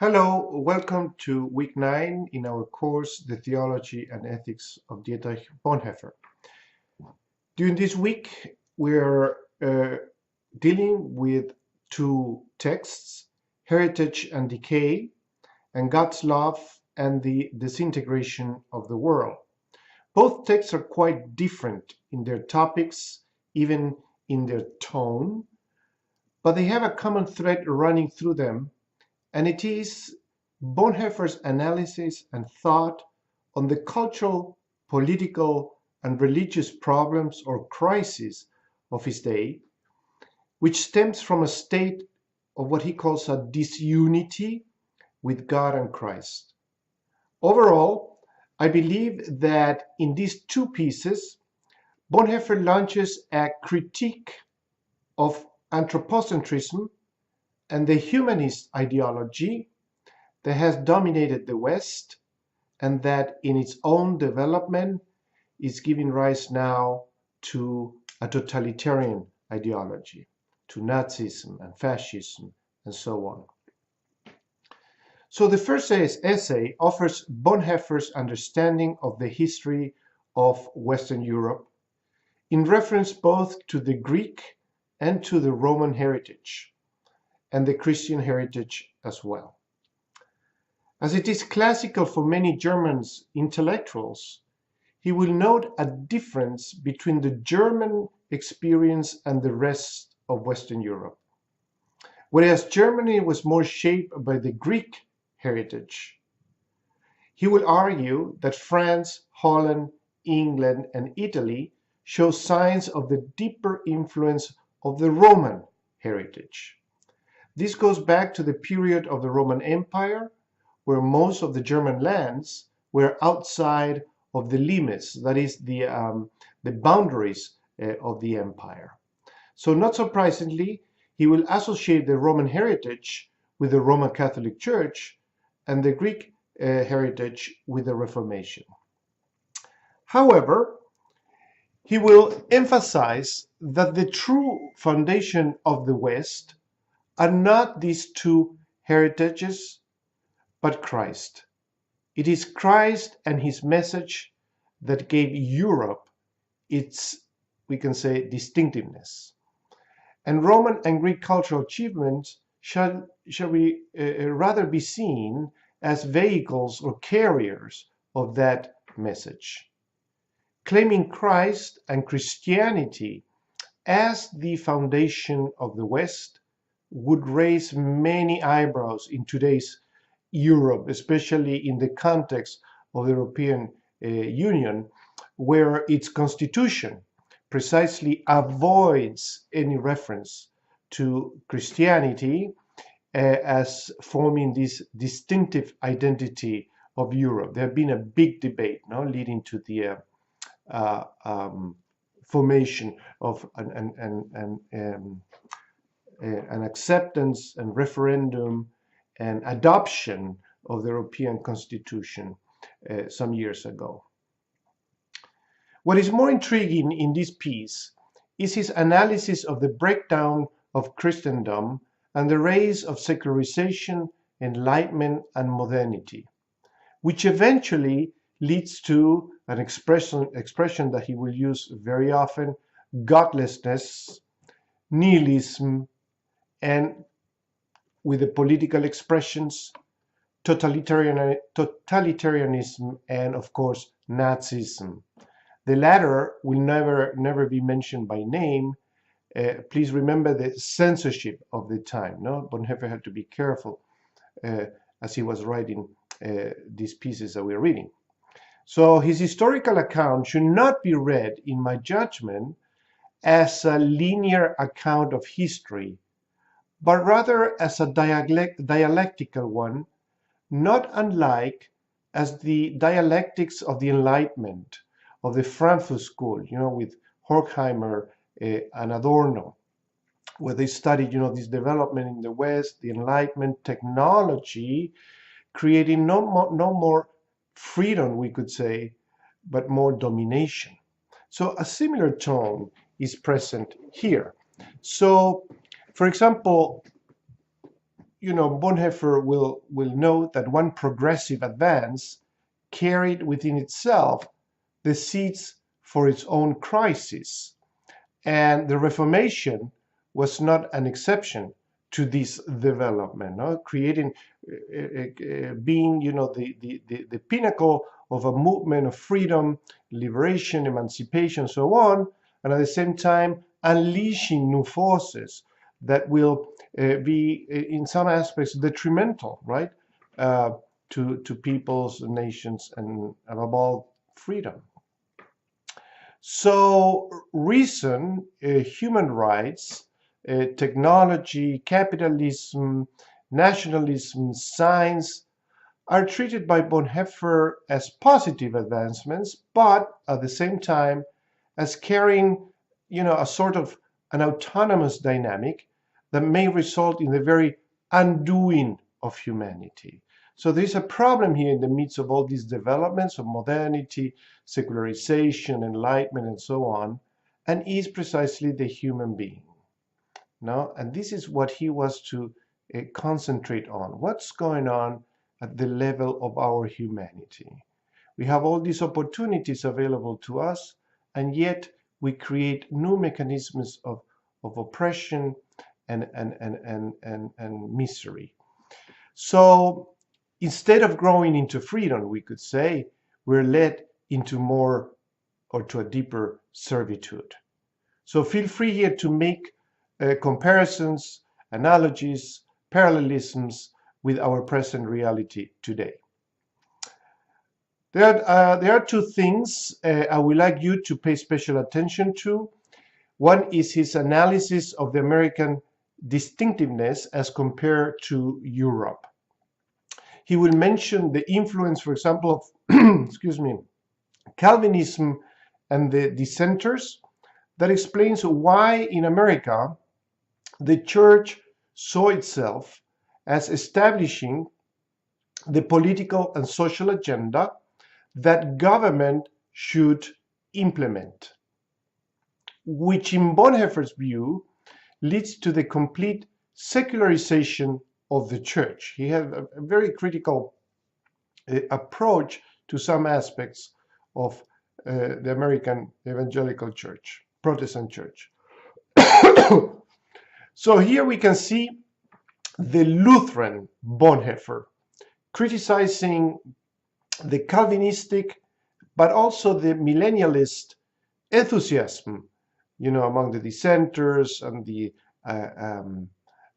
Hello, welcome to week 9 in our course, The Theology and Ethics of Dietrich Bonhoeffer. During this week, we're dealing with two texts, Heritage and Decay, and God's Love and the Disintegration of the World. Both texts are quite different in their topics, even in their tone, but they have a common thread running through them, and it is Bonhoeffer's analysis and thought on the cultural, political, and religious problems or crises of his day, which stems from a state of what he calls a disunity with God and Christ. Overall, I believe that in these two pieces, Bonhoeffer launches a critique of anthropocentrism and the humanist ideology that has dominated the West and that in its own development is giving rise now to a totalitarian ideology, to Nazism and fascism and so on. So the first essay offers Bonhoeffer's understanding of the history of Western Europe in reference both to the Greek and to the Roman heritage, and the Christian heritage as well. As it is classical for many German intellectuals, he will note a difference between the German experience and the rest of Western Europe. Whereas Germany was more shaped by the Greek heritage, he will argue that France, Holland, England, and Italy show signs of the deeper influence of the Roman heritage. This goes back to the period of the Roman Empire, where most of the German lands were outside of the limits, that is, the boundaries of the empire. So not surprisingly, he will associate the Roman heritage with the Roman Catholic Church and the Greek heritage with the Reformation. However, he will emphasize that the true foundation of the West are not these two heritages, but Christ. It is Christ and his message that gave Europe its, we can say, distinctiveness. And Roman and Greek cultural achievements shall we rather be seen as vehicles or carriers of that message. Claiming Christ and Christianity as the foundation of the West would raise many eyebrows in today's Europe, especially in the context of the European Union, where its constitution precisely avoids any reference to Christianity as forming this distinctive identity of Europe. There has been a big debate leading to the formation of an acceptance and referendum and adoption of the European Constitution some years ago. What is more intriguing in this piece is his analysis of the breakdown of Christendom and the rise of secularization, enlightenment, and modernity, which eventually leads to an expression that he will use very often, godlessness, nihilism, and with the political expressions, totalitarianism, and of course, Nazism. The latter will never be mentioned by name. Please remember the censorship of the time. Bonhoeffer had to be careful as he was writing these pieces that we're reading. So his historical account should not be read, in my judgment, as a linear account of history, but rather as a dialectical one, not unlike as the dialectics of the Enlightenment, of the Frankfurt School, with Horkheimer and Adorno, where they studied, this development in the West, the Enlightenment, technology, creating no more freedom, we could say, but more domination. So a similar tone is present here. So, for example, Bonhoeffer will note that one progressive advance carried within itself the seeds for its own crisis. And the Reformation was not an exception to this development, no? Creating, being, the pinnacle of a movement of freedom, liberation, emancipation, so on, and at the same time unleashing new forces that will be, in some aspects, detrimental, right, to peoples, nations, and above all, freedom. So reason, human rights, technology, capitalism, nationalism, science are treated by Bonhoeffer as positive advancements, but at the same time as carrying, a sort of an autonomous dynamic that may result in the very undoing of humanity. So there's a problem here in the midst of all these developments of modernity, secularization, enlightenment, and so on, and is precisely the human being. No? And this is what he was to concentrate on. What's going on at the level of our humanity? We have all these opportunities available to us, and yet we create new mechanisms of oppression and misery. So instead of growing into freedom, we could say, we're led into more or to a deeper servitude. So feel free here to make comparisons, analogies, parallelisms with our present reality today. There are two things I would like you to pay special attention to. One is his analysis of the American distinctiveness as compared to Europe. He will mention the influence, for example, of Calvinism and the dissenters. That explains why in America the church saw itself as establishing the political and social agenda that government should implement, which in Bonhoeffer's view leads to the complete secularization of the church. He had a very critical approach to some aspects of the American evangelical church, Protestant church. So here we can see the Lutheran Bonhoeffer criticizing the Calvinistic, but also the millennialist enthusiasm, among the dissenters and the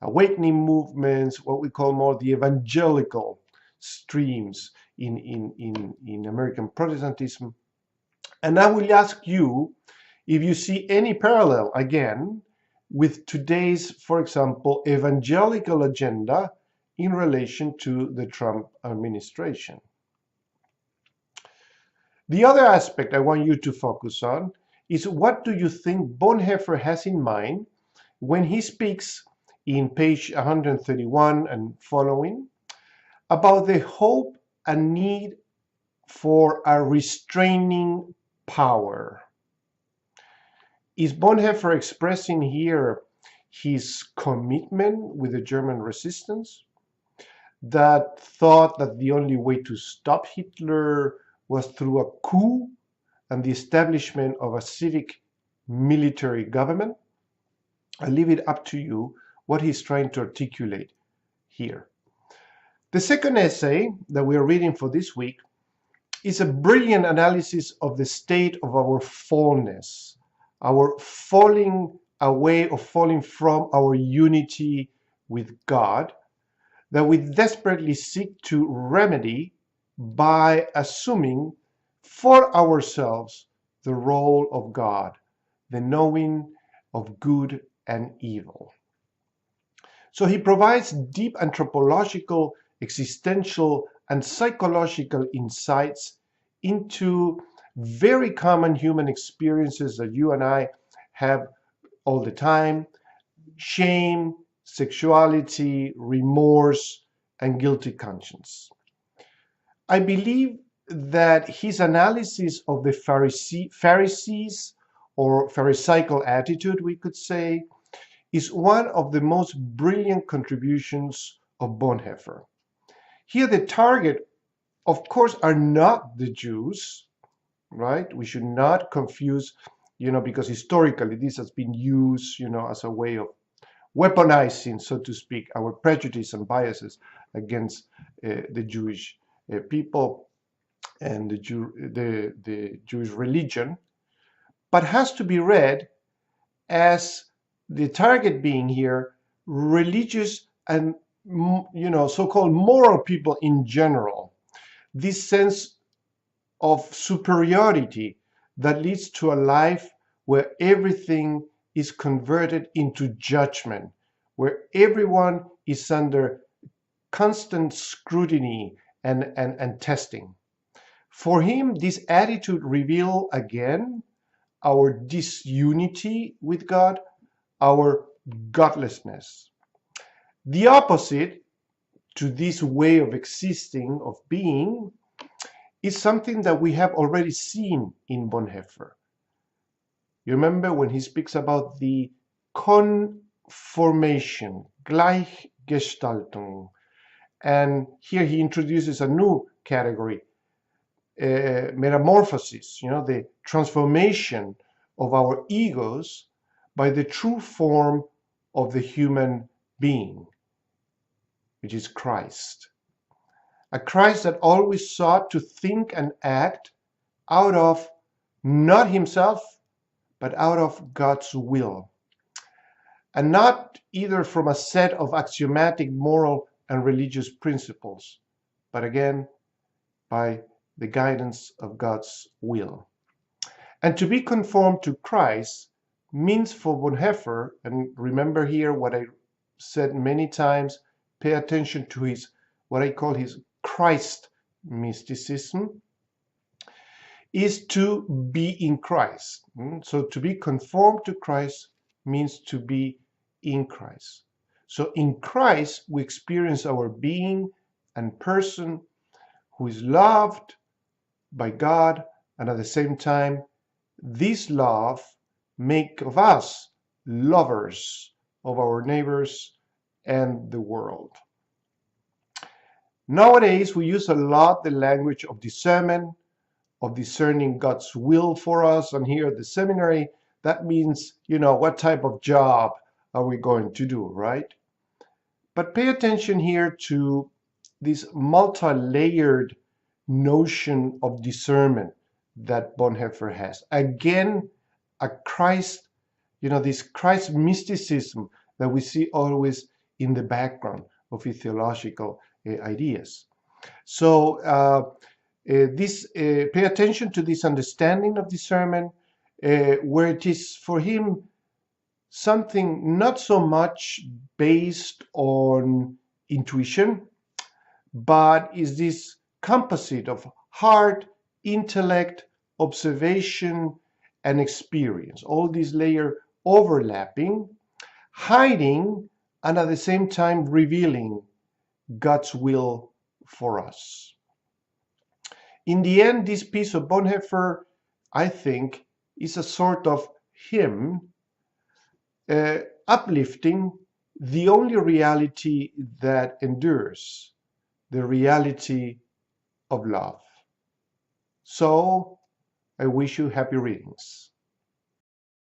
awakening movements, what we call more the evangelical streams in American Protestantism. And I will ask you if you see any parallel, again, with today's, for example, evangelical agenda in relation to the Trump administration. The other aspect I want you to focus on is, what do you think Bonhoeffer has in mind when he speaks in page 131 and following about the hope and need for a restraining power? Is Bonhoeffer expressing here his commitment with the German resistance, that thought that the only way to stop Hitler was through a coup and the establishment of a civic military government? I leave it up to you what he's trying to articulate here. The second essay that we are reading for this week is a brilliant analysis of the state of our fallenness, our falling away or falling from our unity with God, that we desperately seek to remedy by assuming for ourselves the role of God, the knowing of good and evil. So he provides deep anthropological, existential, and psychological insights into very common human experiences that you and I have all the time: shame, sexuality, remorse, and guilty conscience. I believe that his analysis of the Pharisees, or Pharisaical attitude, we could say, is one of the most brilliant contributions of Bonhoeffer. Here the target, of course, are not the Jews, right? We should not confuse, because historically this has been used, as a way of weaponizing, so to speak, our prejudice and biases against the Jewish people and the Jewish religion, but has to be read as the target being here religious and so-called moral people in general. This sense of superiority that leads to a life where everything is converted into judgment, where everyone is under constant scrutiny and testing. For him, this attitude reveals again our disunity with God, our godlessness. The opposite to this way of existing, of being, is something that we have already seen in Bonhoeffer. You remember when he speaks about the conformation, Gleichgestaltung, and here he introduces a new category, metamorphosis, the transformation of our egos by the true form of the human being, which is Christ. A Christ that always sought to think and act out of not himself, but out of God's will, and not either from a set of axiomatic moral and religious principles, but again, by the guidance of God's will. And to be conformed to Christ means for Bonhoeffer, and remember here what I said many times, pay attention to his, what I call his Christ mysticism, is to be in Christ. So to be conformed to Christ means to be in Christ. So in Christ, we experience our being and person who is loved by God, and at the same time, this love make of us lovers of our neighbors and the world. Nowadays, we use a lot the language of discernment, of discerning God's will for us, and here at the seminary, that means, what type of job are we going to do, right? But pay attention here to this multi-layered notion of discernment that Bonhoeffer has. Again, a Christ, this Christ mysticism that we see always in the background of his theological ideas. So pay attention to this understanding of discernment, where it is for him something not so much based on intuition, but is this composite of heart, intellect, observation, and experience. All these layers overlapping, hiding, and at the same time revealing God's will for us. In the end, this piece of Bonhoeffer, I think, is a sort of hymn uplifting the only reality that endures, the reality of love. So, I wish you happy readings.